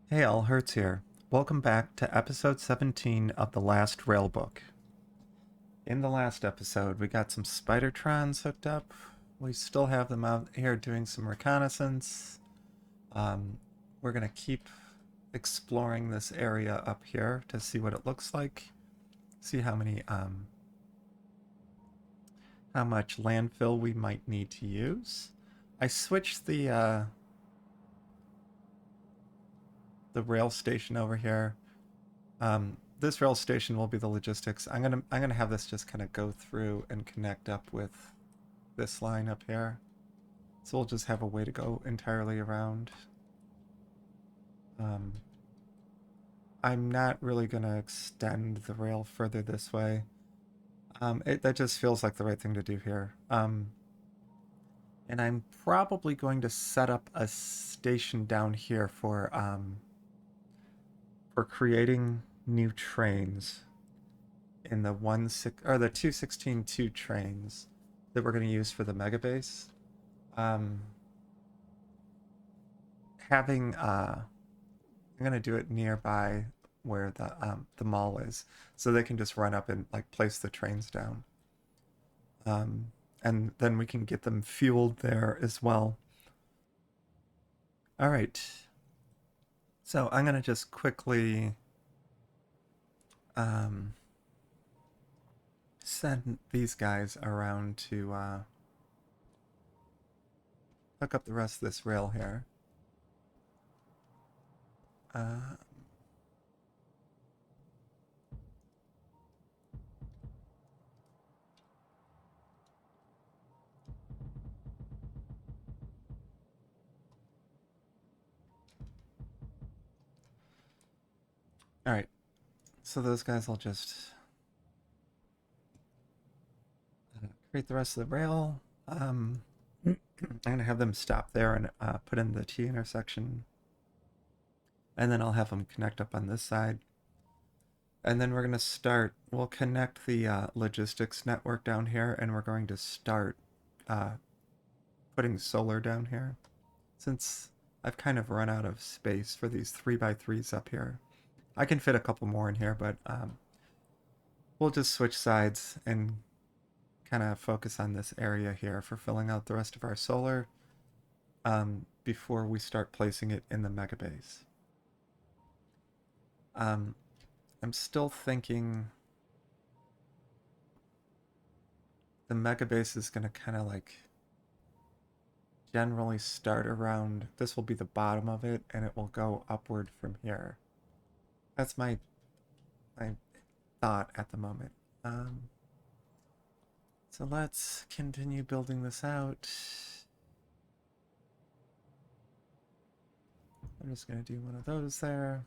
Hey all, Hertz here. Welcome back to episode 17 of the last Railbook. In the last episode, we got some spidertrons hooked up. We still have them out here doing some reconnaissance. Um, we're gonna keep exploring this area up here to see what it looks like. See how much landfill we might need to use. I switched the rail station over here. This rail station will be the logistics. I'm gonna have this just kind of go through and connect up with this line up here. So we'll just have a way to go entirely around. Um, I'm not really gonna extend the rail further this way. That just feels like the right thing to do here. And I'm probably going to set up a station down here for creating new trains in the 216-2 trains that we're going to use for the Megabase. Um, having I'm going to do it nearby where the mall is, so they can just run up and like place the trains down. Um, and then we can get them fueled there as well. All right. So I'm going to just quickly um, send these guys around to hook up the rest of this rail here. Uh, all right. So those guys will just create the rest of the rail. I'm going to have them stop there and put in the T intersection. And then I'll have them connect up on this side. And then we're going to we'll connect the logistics network down here, and we're going to start uh, putting solar down here. Since I've kind of run out of space for these 3x3s up here. I can fit a couple more in here, but we'll just switch sides and kind of focus on this area here for filling out the rest of our solar before we start placing it in the megabase. Um, I'm still thinking the megabase is going to kind of like generally start around, this will be the bottom of it, and it will go upward from here. That's my thought at the moment. So let's continue building this out. I'm just going to do one of those there.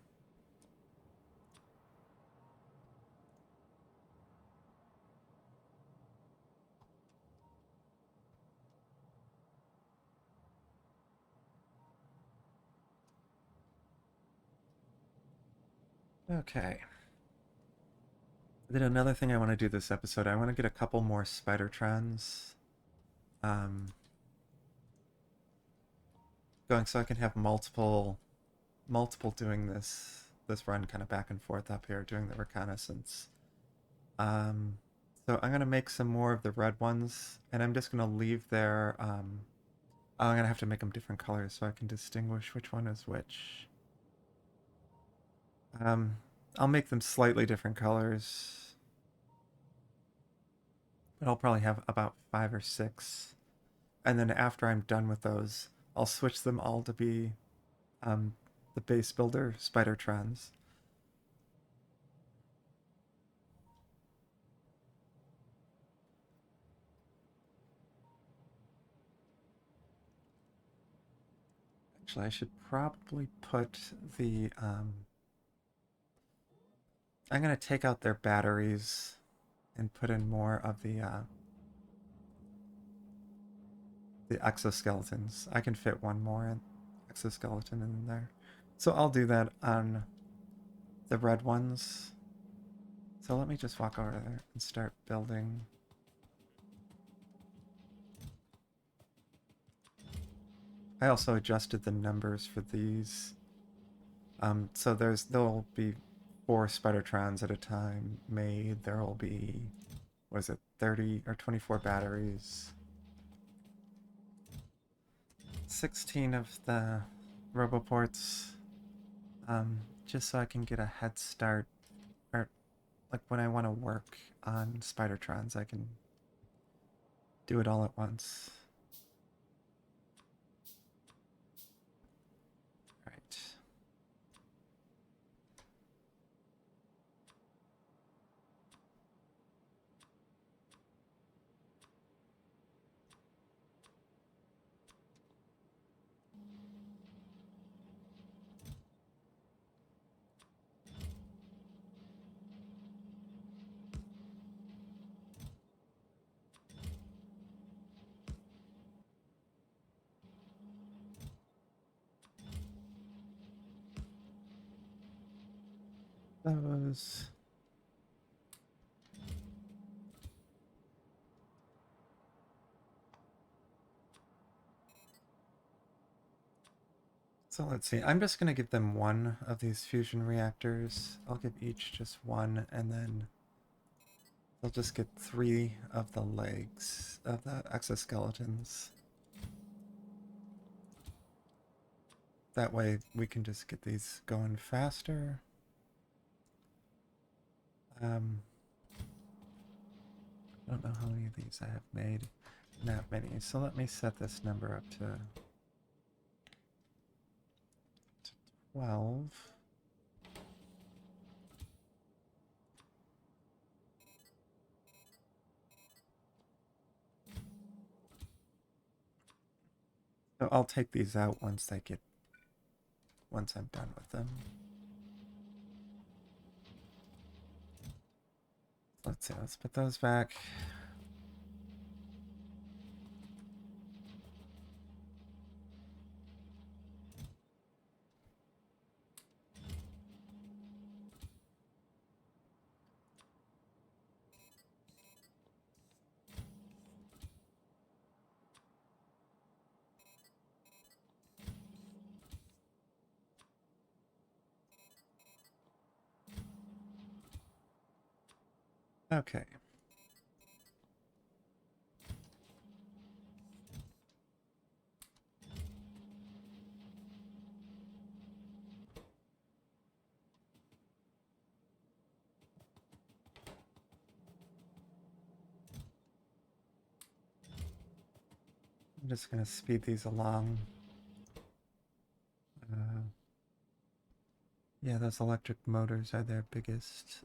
Okay. Then another thing I want to do this episode, I want to get a couple more spidertrons going so I can have multiple doing this run kind of back and forth up here doing the reconnaissance. Um, so I'm gonna make some more of the red ones, and I'm just gonna leave their oh, I'm gonna have to make them different colors so I can distinguish which one is which. Um, I'll make them slightly different colors, but I'll probably have about 5 or 6. And then after I'm done with those, I'll switch them all to be um, the base builder spidertrons. Actually, I should probably put the I'm gonna take out their batteries and put in more of the exoskeletons. I can fit one more exoskeleton in there. So I'll do that on the red ones. So let me just walk over there and start building. I also adjusted the numbers for these So there'll be 4 spidertrons at a time made. There'll be, what is it, 30 or 24 batteries. 16 of the roboports, just so I can get a head start, or like when I want to work on spidertrons, I can do it all at once. Right. Those. So let's see, I'm just going to give them one of these fusion reactors. I'll give each just one, and then they'll just get 3 of the legs of the exoskeletons. That way we can just get these going faster. I don't know how many of these I have made. Not many. So let me set this number up to 12. So I'll take these out once I'm done with them. Let's see, let's put those back. Okay. I'm just going to speed these along. Yeah, those electric motors are their biggest,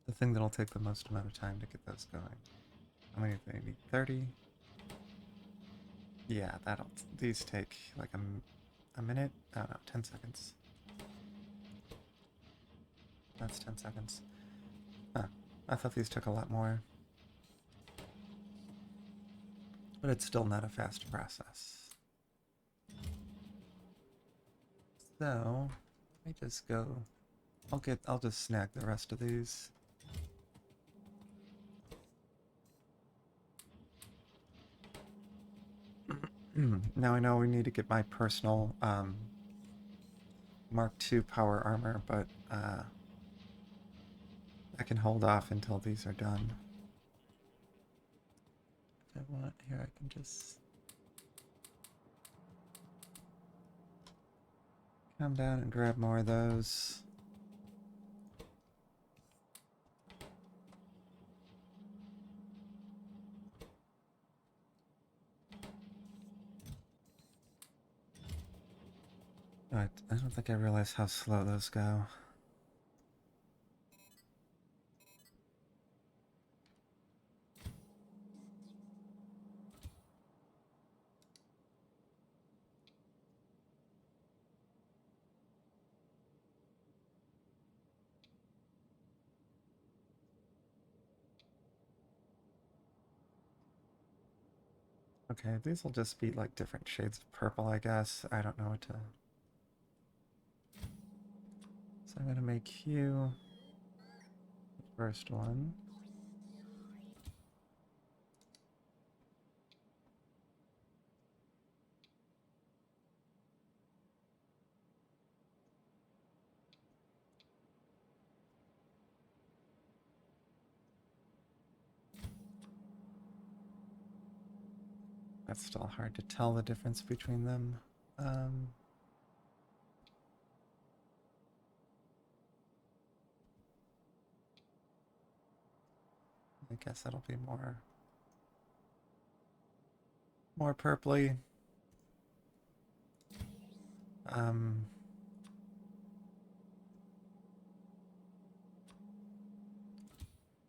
the thing that'll take the most amount of time to get those going. How many do they need? 30? Yeah, these take like a minute? I don't know, 10 seconds. That's 10 seconds. Huh, I thought these took a lot more. But it's still not a fast process. So, let me just go, I'll just snag the rest of these. Now I know we need to get my personal, Mark II power armor, but, I can hold off until these are done. If I want, here I can just come down and grab more of those. I don't think I realized how slow those go. Okay, these will just be like different shades of purple, I guess. I don't know what to... So I'm gonna make you the first one. That's still hard to tell the difference between them. I guess that'll be more purpley.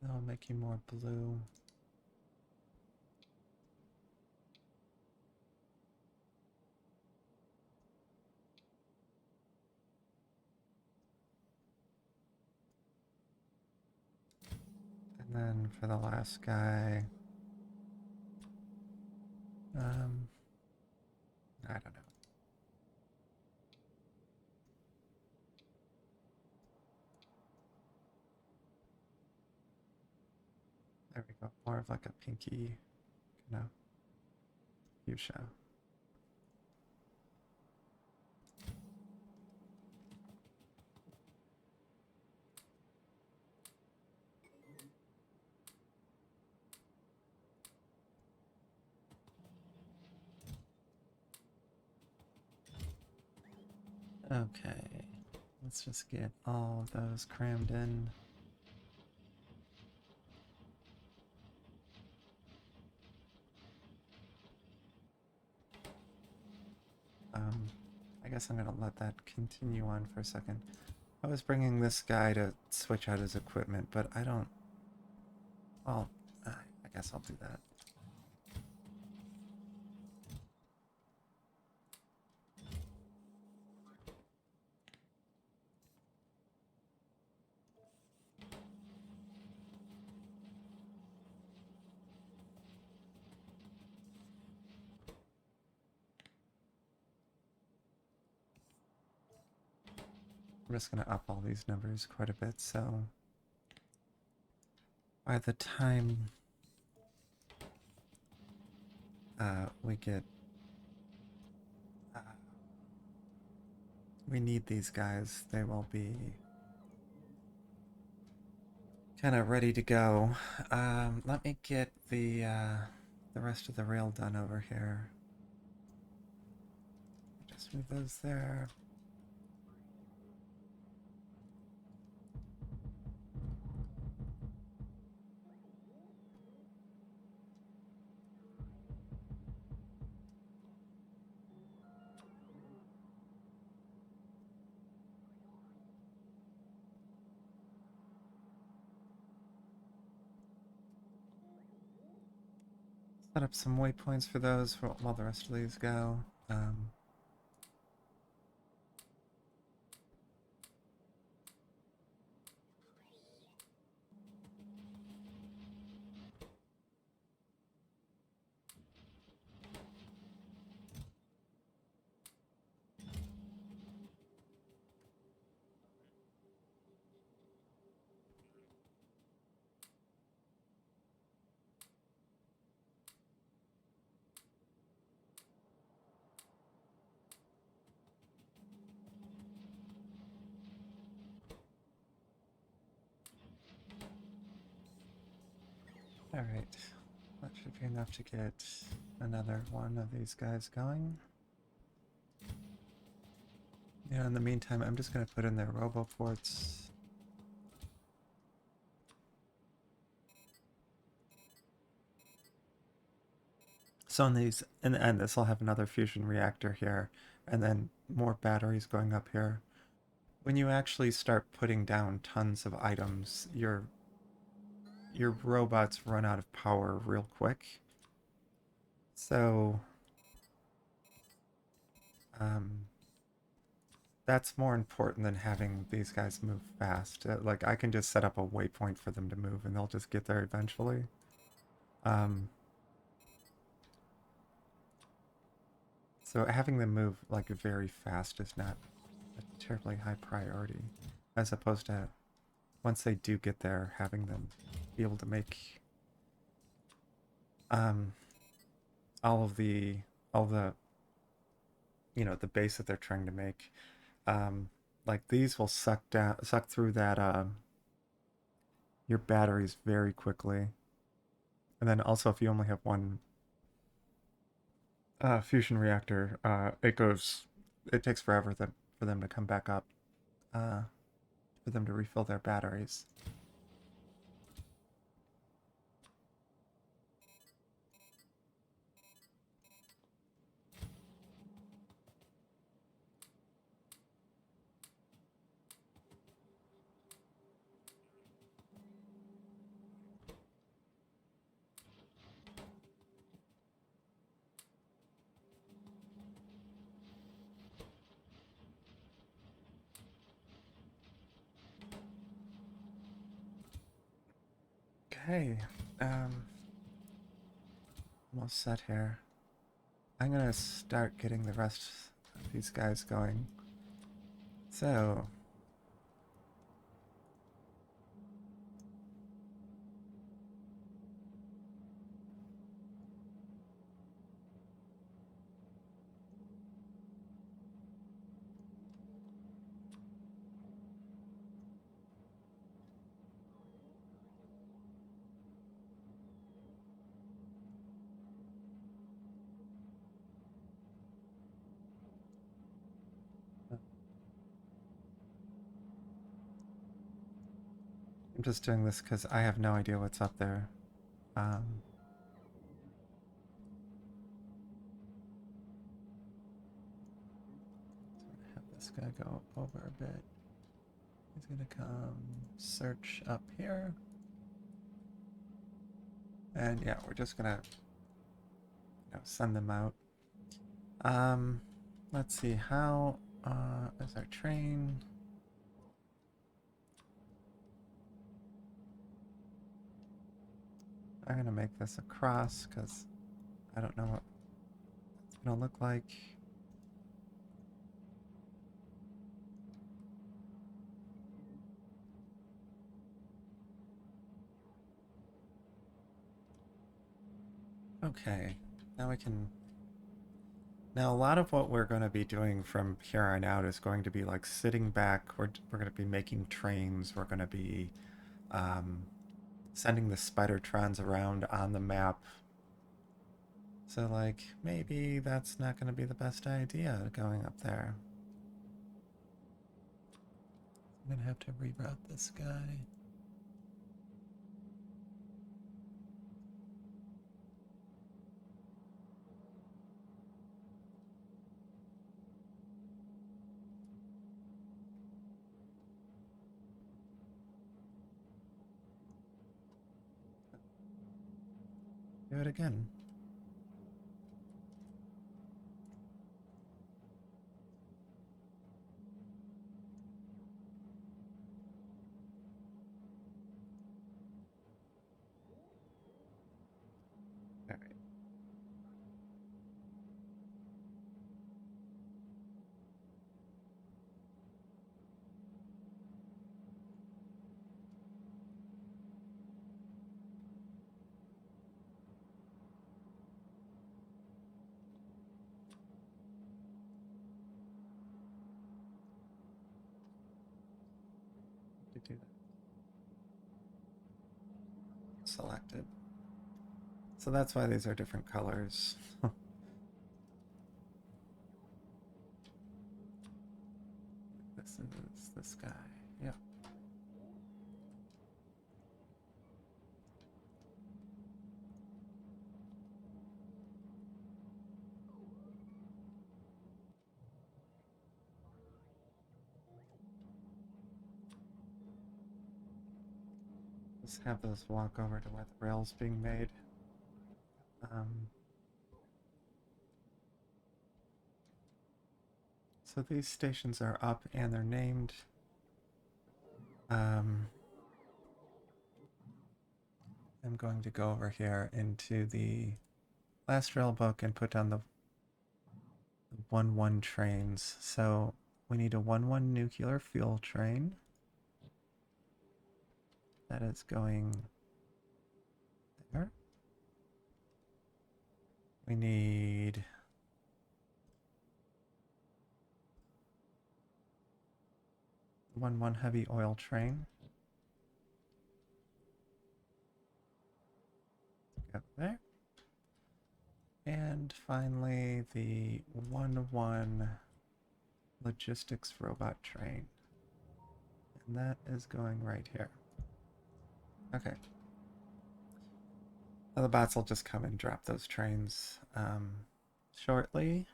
I'll make you more blue. And then for the last guy, I don't know. There we go. More of like a pinky, kind of fuchsia. Okay, let's just get all of those crammed in. I guess I'm gonna let that continue on for a second. I was bringing this guy to switch out his equipment, but I don't... Well, I guess I'll do that. I'm just going to up all these numbers quite a bit, so by the time we get... we need these guys, they will be kind of ready to go. Let me get the rest of the rail done over here. Just move those there. Set up some waypoints for those while the rest of these go. Alright, that should be enough to get another one of these guys going. Yeah, in the meantime, I'm just going to put in their roboports. So in these, in the end, this will have another fusion reactor here, and then more batteries going up here. When you actually start putting down tons of items, your robots run out of power real quick. So that's more important than having these guys move fast. Like, I can just set up a waypoint for them to move, and they'll just get there eventually. So having them move like very fast is not a terribly high priority, as opposed to once they do get there, having them be able to make all the the base that they're trying to make. Like, these will suck through that your batteries very quickly. And then also, if you only have one fusion reactor, it takes forever for them to come back up, uh, for them to refill their batteries. Okay, almost set here. I'm gonna start getting the rest of these guys going. So, I'm just doing this because I have no idea what's up there. Um, have this guy go over a bit. He's gonna come search up here. And yeah, we're just gonna send them out. Let's see, how is our train? I'm gonna make this a cross because I don't know what it's gonna look like. Okay, now we can. Now, a lot of what we're going to be doing from here on out is going to be like sitting back. We're going to be making trains. We're going to be um, sending the spidertrons around on the map. So, like, maybe that's not going to be the best idea going up there. I'm going to have to reroute this guy. Do it again. All right. To do that. Selected. So that's why these are different colors. This is this guy. Yeah. Let's have those walk over to where the rail's being made. So these stations are up and they're named. I'm going to go over here into the last rail book and put down the 1-1 trains. So we need a 1-1 nuclear fuel train. That is going there. We need 1-1 heavy oil train. Go there. And finally, the 1-1 logistics robot train. And that is going right here. Okay. Now the bots will just come and drop those trains shortly.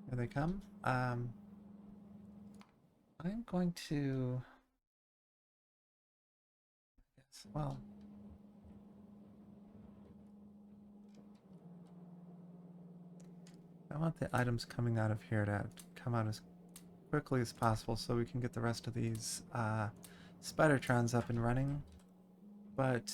Here they come. I'm going to... Yes, well... I want the items coming out of here to come out as quickly as possible so we can get the rest of these spidertrons up and running. But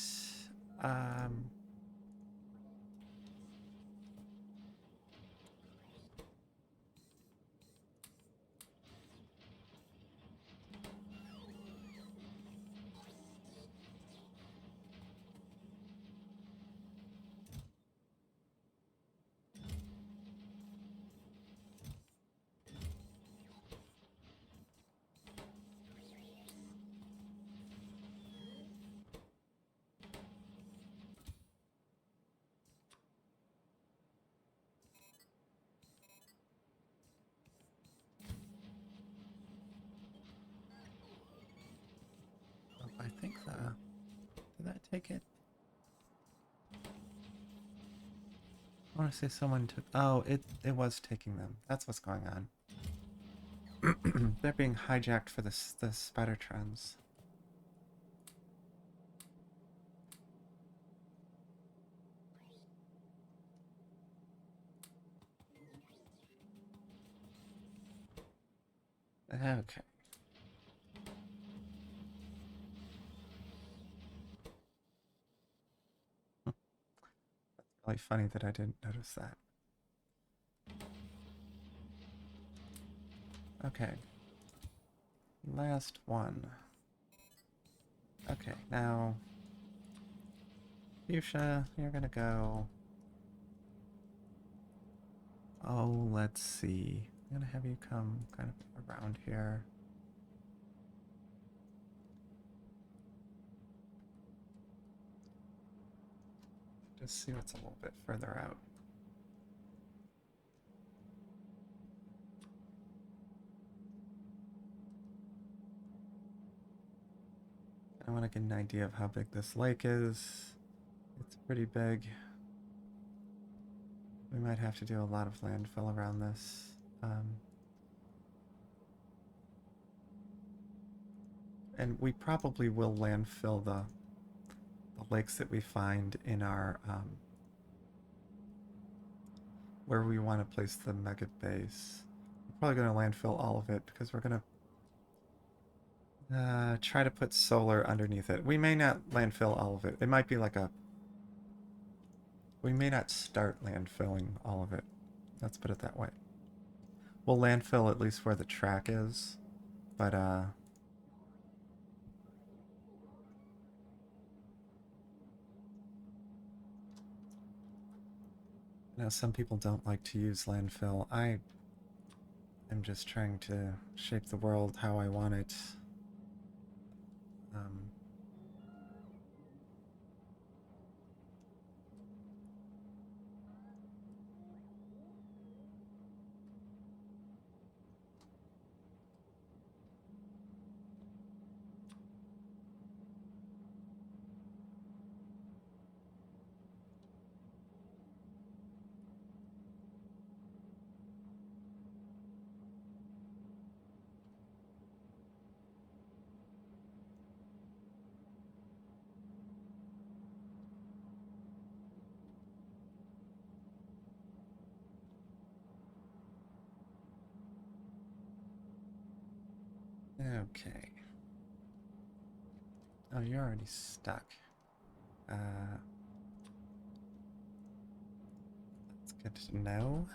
I think did that take it? I want to say someone took... Oh, it was taking them. That's what's going on. They're being hijacked for the spidertrons. Okay. Really funny that I didn't notice that. Okay. Last one. Okay, now... Fuchsia, you're gonna go... Oh, let's see. I'm gonna have you come kind of around here. Just see what's a little bit further out. I want to get an idea of how big this lake is. It's pretty big. We might have to do a lot of landfill around this. And we probably will landfill the lakes that we find in our where we want to place the mega base. We're probably going to landfill all of it because we're going to try to put solar underneath it. We may not landfill all of it. It might be like a... We may not start landfilling all of it. Let's put it that way. We'll landfill at least where the track is, but you know, some people don't like to use landfill. I am just trying to shape the world how I want it. Okay. Oh, you're already stuck. That's good to know.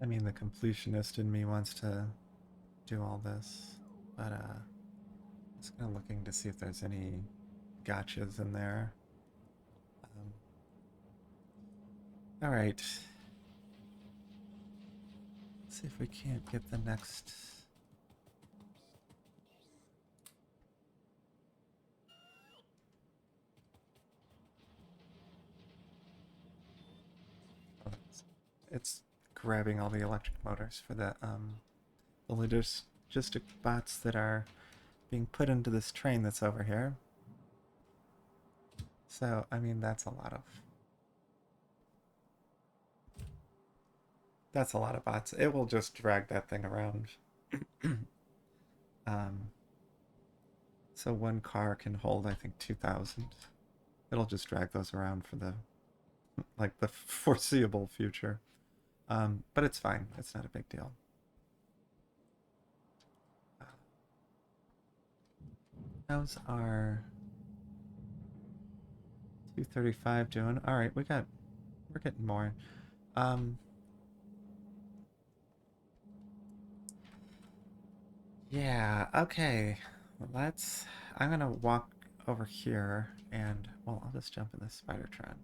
I mean, the completionist in me wants to do all this, but just kind of looking to see if there's any gotchas in there. Um, all right. Let's see if we can't get the next. Oh, it's grabbing all the electric motors for the logistic bots that are being put into this train that's over here. So, I mean, that's a lot of bots. It will just drag that thing around. um, so one car can hold, I think, 2,000. It'll just drag those around for the the foreseeable future. But it's fine. It's not a big deal. How's our 235 doing? All right, we're getting more. Um, yeah, okay. Well, I'm gonna walk over here and, well, I'll just jump in this spidertron.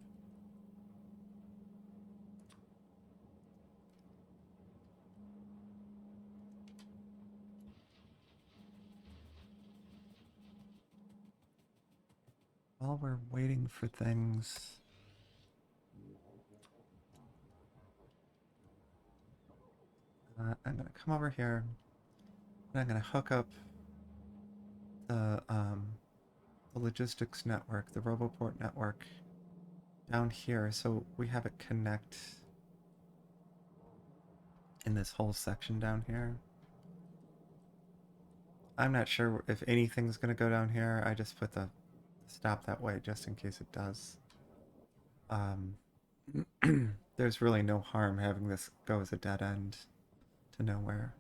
While we're waiting for things, I'm gonna come over here and I'm gonna hook up the um, the logistics network, the Roboport network, down here, so we have it connect in this whole section down here. I'm not sure if anything's gonna go down here. I just put the stop that way just in case it does. Um, there's really no harm having this go as a dead end to nowhere.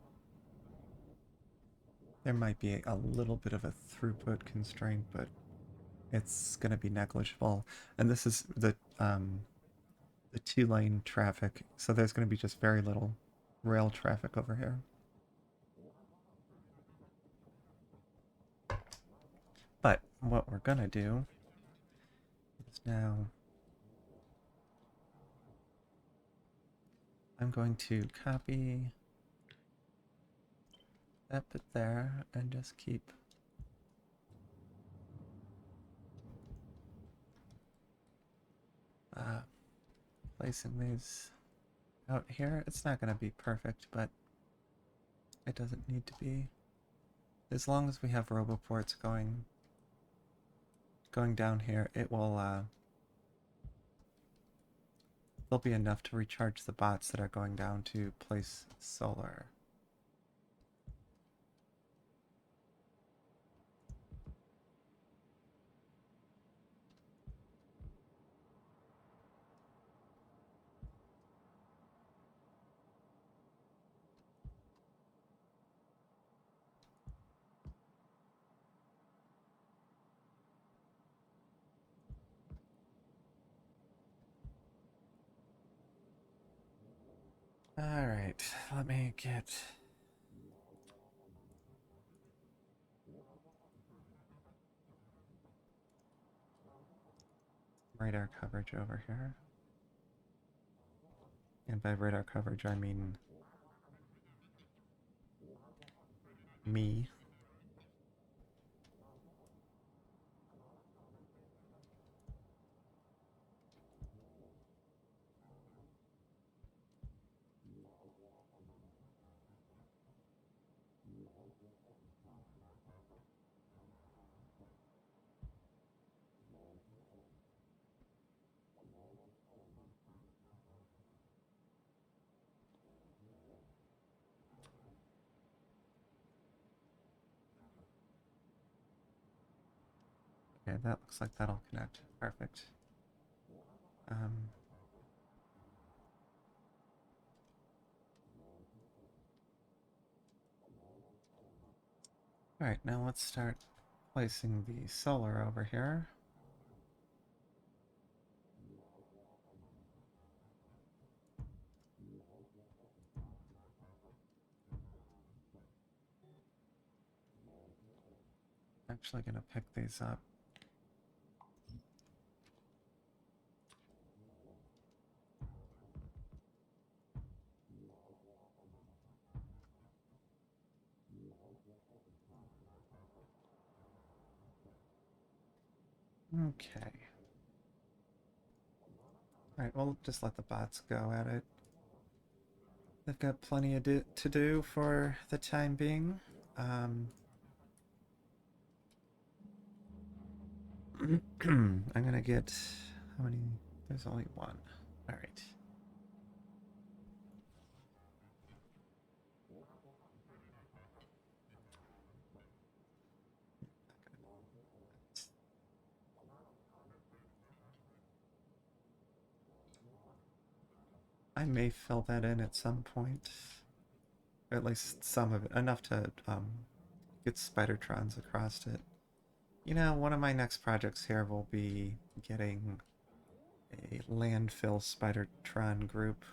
There might be a little bit of a throughput constraint, but it's going to be negligible. And this is the two-lane traffic, so there's going to be just very little rail traffic over here. But what we're going to do is now I'm going to copy that bit there and just keep placing these out here. It's not going to be perfect, but it doesn't need to be. As long as we have roboports going down here, it will there'll be enough to recharge the bots that are going down to place solar. Alright, let me get radar coverage over here. And by radar coverage, I mean me. Okay, that looks like that'll connect. Perfect. Um, Alright, now let's start placing the solar over here. actually going to pick these up. Okay. Alright, we'll just let the bots go at it. They've got plenty to do for the time being. I'm gonna get... How many? There's only one. Alright. I may fill that in at some point. Or at least some of it. Enough to get spidertrons across it. You know, one of my next projects here will be getting a landfill spidertron group.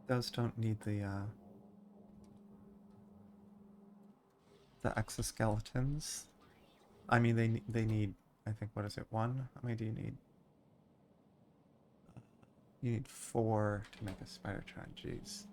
Those don't need the exoskeletons. I mean, they need, I think, what is it, one? How many do you need? You need 4 to make a spidertron, jeez.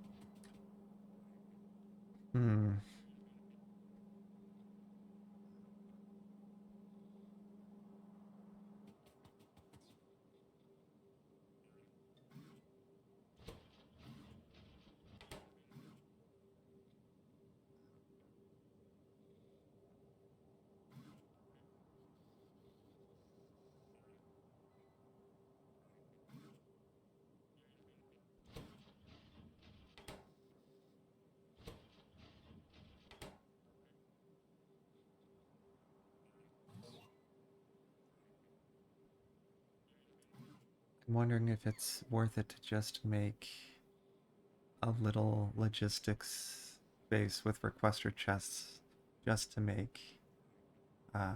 I'm wondering if it's worth it to just make a little logistics base with requester chests just to make the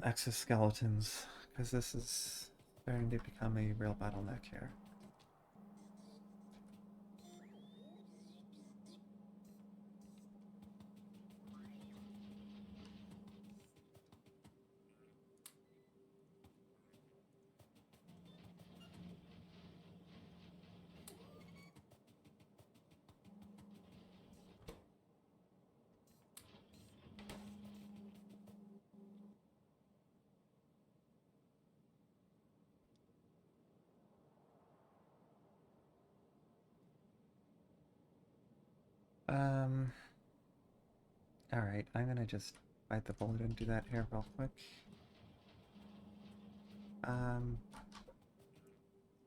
exoskeletons, because this is starting to become a real bottleneck here. Alright, I'm gonna just bite the bullet and do that here real quick. Let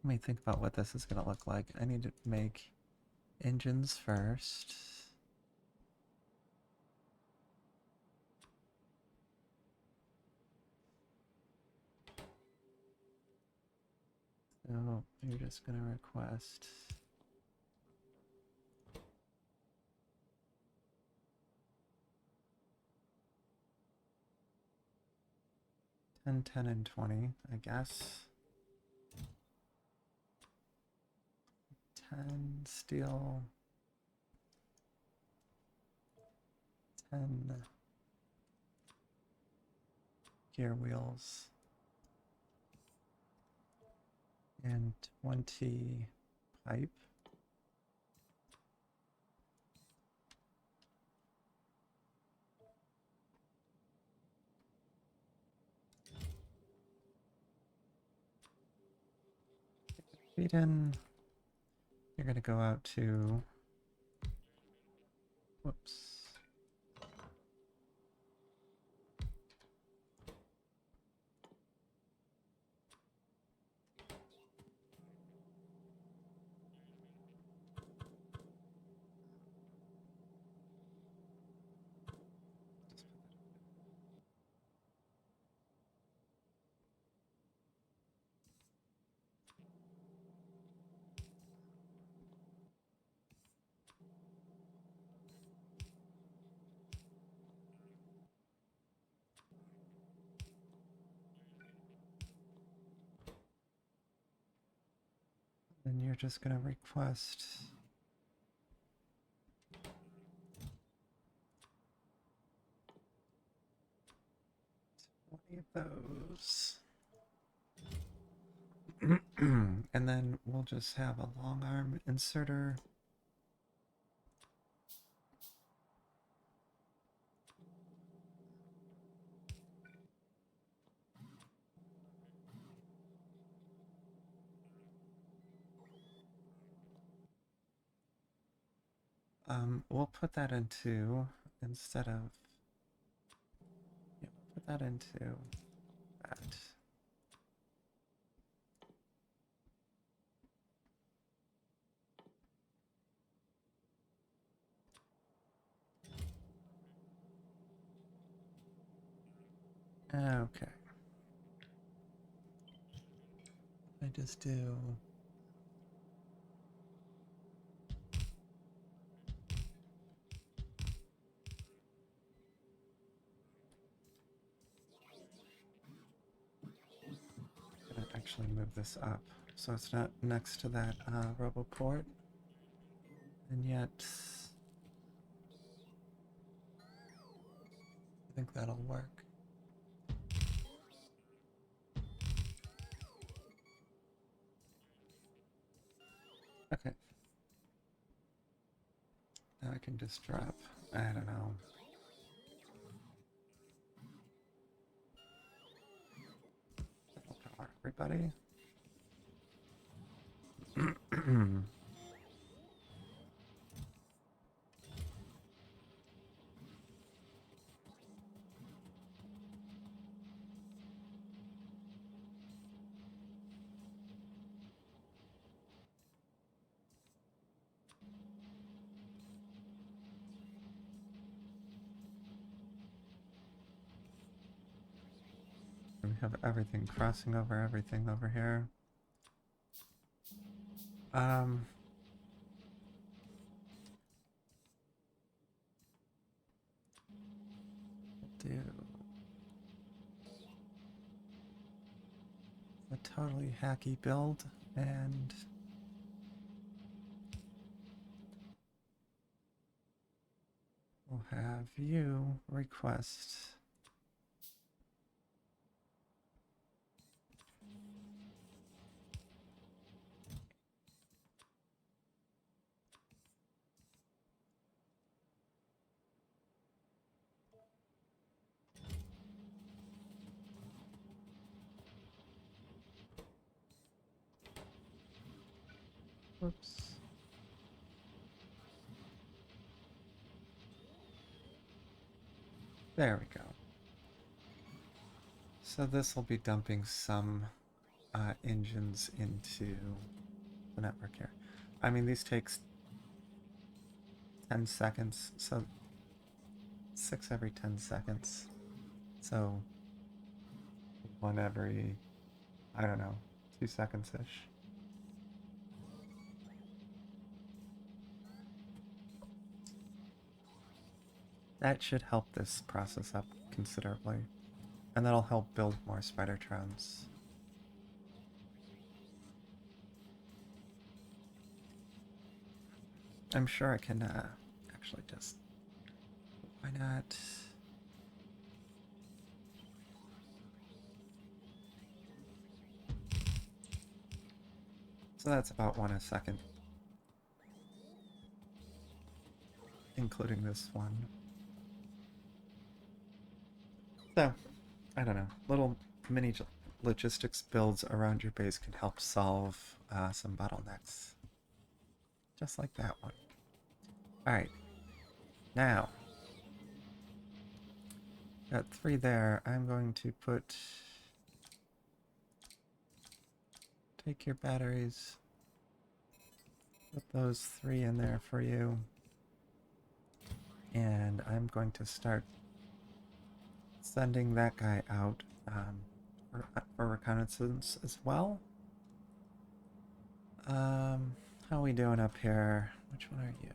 me think about what this is gonna look like. I need to make engines first. So you're just gonna request 10, 10, and 20, I guess. 10 steel. 10 gear wheels. And 20 pipe. Feed in. You're gonna go out to, whoops. just going to request 20 of those. And then we'll just have a long arm inserter. We'll put that into, instead of, yeah, put that into that. Okay. I just do. I'm gonna actually move this up so it's not next to that RoboPort, and yet I think that'll work. Okay. Now I can just drop, I don't know. That'll power everybody. We have everything crossing over everything over here. Do a totally hacky build, and we'll have you request whoops. There we go. So this will be dumping some engines into the network here. I mean, these takes 10 seconds, so 6 every 10 seconds. So 1 every, I don't know, 2 seconds-ish. That should help this process up considerably. And that'll help build more spidertrons. I'm sure I can actually just... Why not? So that's about 1 a second. Including this one. So, I don't know. Little mini logistics builds around your base can help solve some bottlenecks. Just like that one. Alright. Now, got 3 there. I'm going to take your batteries, put those 3 in there for you, and I'm going to start sending that guy out for reconnaissance as well. How are we doing up here? Which one are you?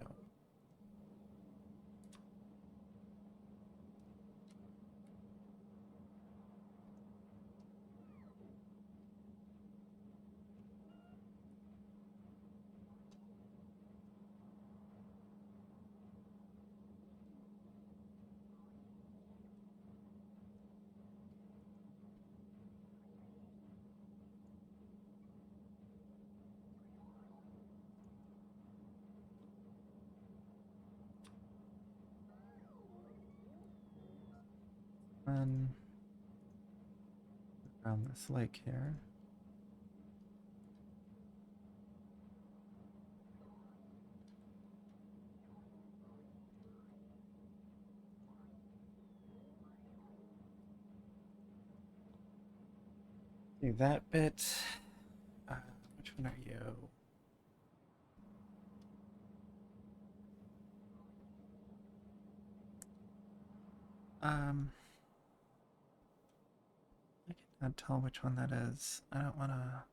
Run around this lake here. Do that bit. Which one are you? I cannot tell which one that is. I don't want to.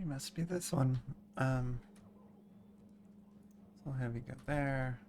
It must be this one. So I'll have you go there.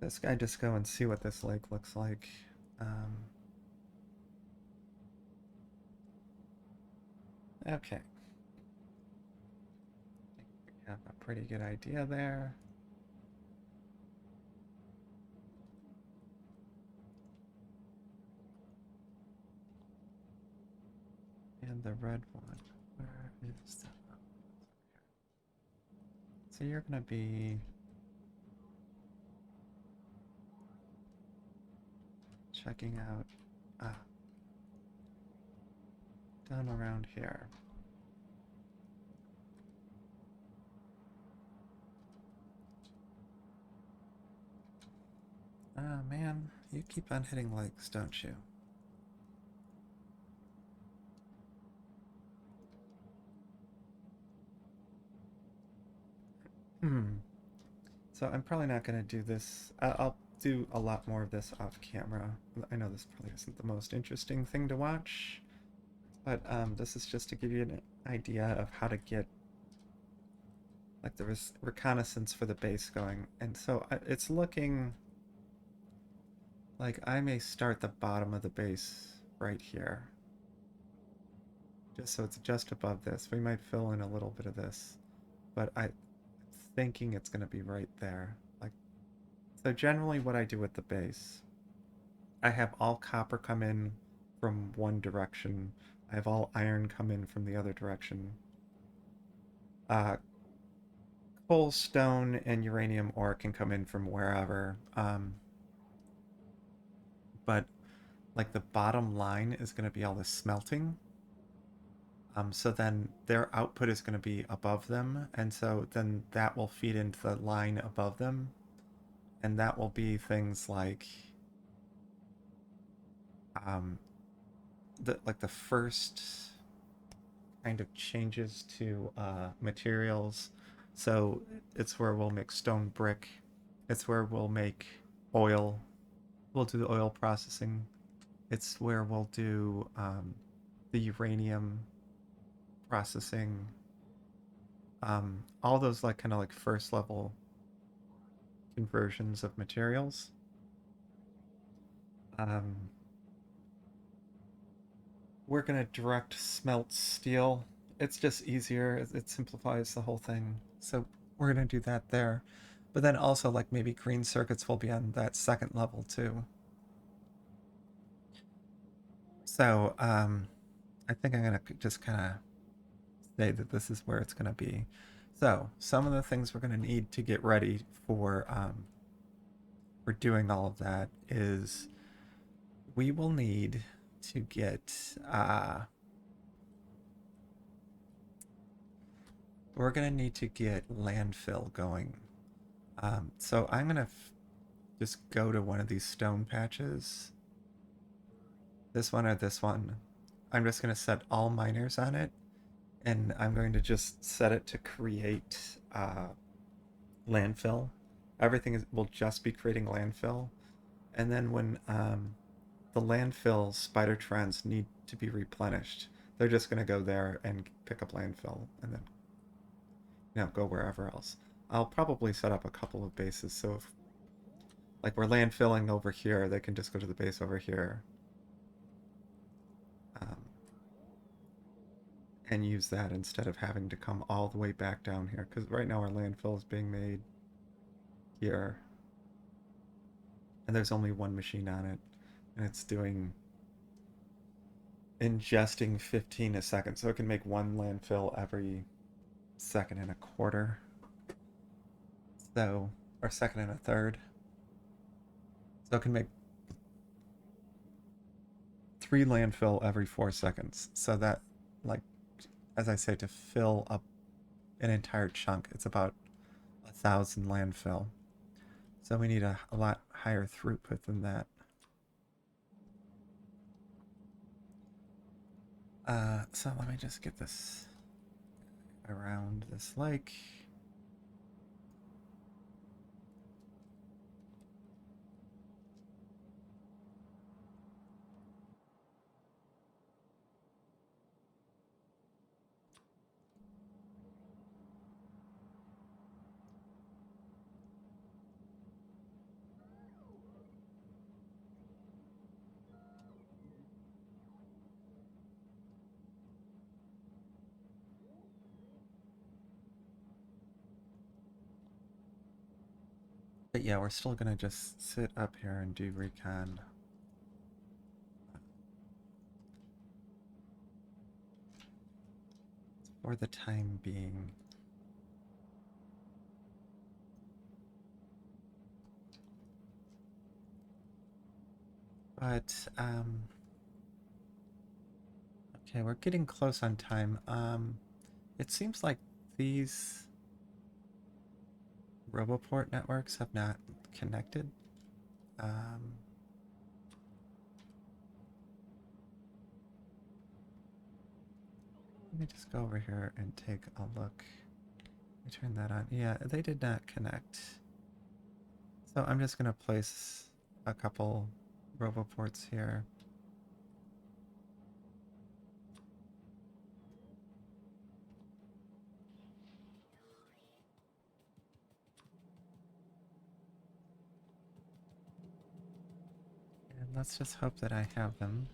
This guy just go and see what this lake looks like. Okay. I think we have a pretty good idea there. And the red one, where is that? So you're gonna be checking out down around here. Ah, man, you keep on hitting lakes, don't you? So I'm probably not going to do this. I'll do a lot more of this off camera. I know this probably isn't the most interesting thing to watch, but this is just to give you an idea of how to get like the reconnaissance for the base going. And so it's looking like I may start the bottom of the base right here. Just so it's just above this. We might fill in a little bit of this, but I'm thinking it's going to be right there. Like, so generally what I do with the base, I have all copper come in from one direction. I have all iron come in from the other direction. Uh, Coal, stone, and uranium ore can come in from wherever. But like the bottom line is going to be all the smelting. So then their output is going to be above them, and so then that will feed into the line above them, and that will be things like um, the first kind of changes to materials. So it's where we'll make stone brick. It's where we'll make oil. We'll do the oil processing. It's where we'll do the uranium processing. All those like kind of like first level conversions of materials. Um, we're gonna direct smelt steel. It's just easier. It simplifies the whole thing. So we're gonna do that there. But then also like maybe green circuits will be on that second level too. So I think I'm gonna just kind of say that this is where it's gonna be. So some of the things we're gonna need to get ready for doing all of that is we will need to get we're gonna need to get landfill going. So I'm gonna just go to one of these stone patches. This one or this one. I'm just gonna set all miners on it, and I'm going to just set it to create landfill. Will just be creating landfill, and then when the landfill spidertrons need to be replenished, They're just going to go there and pick up landfill and then go wherever else. I'll probably set up a couple of bases, so if like we're landfilling over here, they can just go to the base over here um, and use that instead of having to come all the way back down here. Because right now our landfill is being made here, and there's only one machine on it, and it's ingesting 15 a second, so it can make one landfill every second and a quarter. So, or second and a third. So it can make 3 landfill every 4 seconds. So that, like, as I say, to fill up an entire chunk, it's about 1,000 landfill. So we need a lot higher throughput than that. So let me just get this around this lake. But yeah, we're still gonna just sit up here and do recon. For the time being. But, okay, we're getting close on time. It seems like these Roboport networks have not connected. Let me just go over here and take a look. Let me turn that on. Yeah, they did not connect. So I'm just going to place a couple Roboports here. And let's just hope that I have them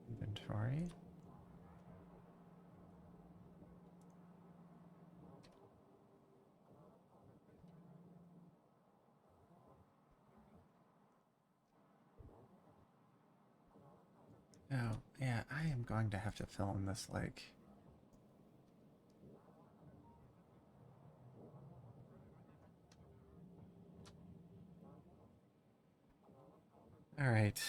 in inventory. Oh, yeah, I am going to have to fill in this lake. All right.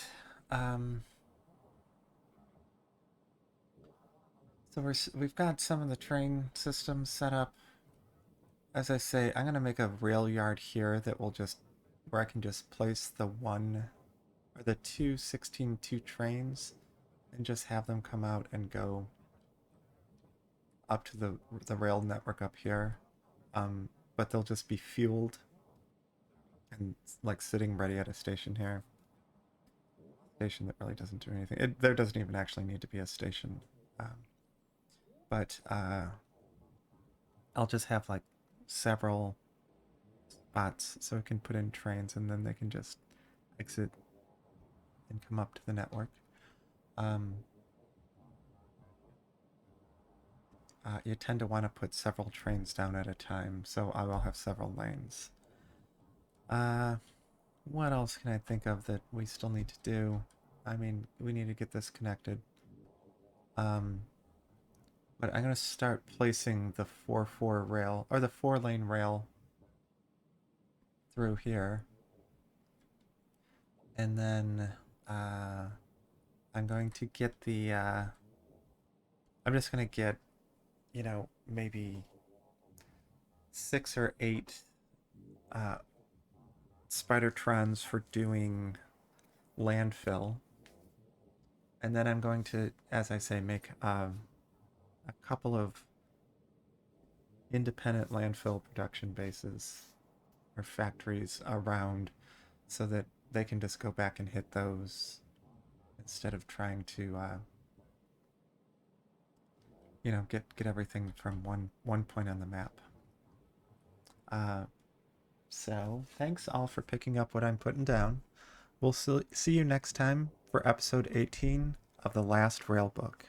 So we've got some of the train systems set up. As I say, I'm going to make a rail yard here that will just, where I can just place the one or the two 16-2 trains and just have them come out and go up to the rail network up here. But they'll just be fueled and like sitting ready at a station here. Station that really doesn't do anything. There doesn't even actually need to be a station. But I'll just have like several spots so we can put in trains and then they can just exit and come up to the network. You tend to want to put several trains down at a time, so I will have several lanes. What else can I think of that we still need to do? I mean, we need to get this connected. But I'm going to start placing the 4-4 rail, or the 4-lane rail through here. And then I'm going to get the, I'm just going to get, maybe 6 or 8 spidertrons for doing landfill. And then I'm going to, as I say, make a couple of independent landfill production bases or factories around so that they can just go back and hit those instead of trying to you know, get everything from one point on the map. So thanks all for picking up what I'm putting down. We'll see you next time for episode 18 of the last Rail book.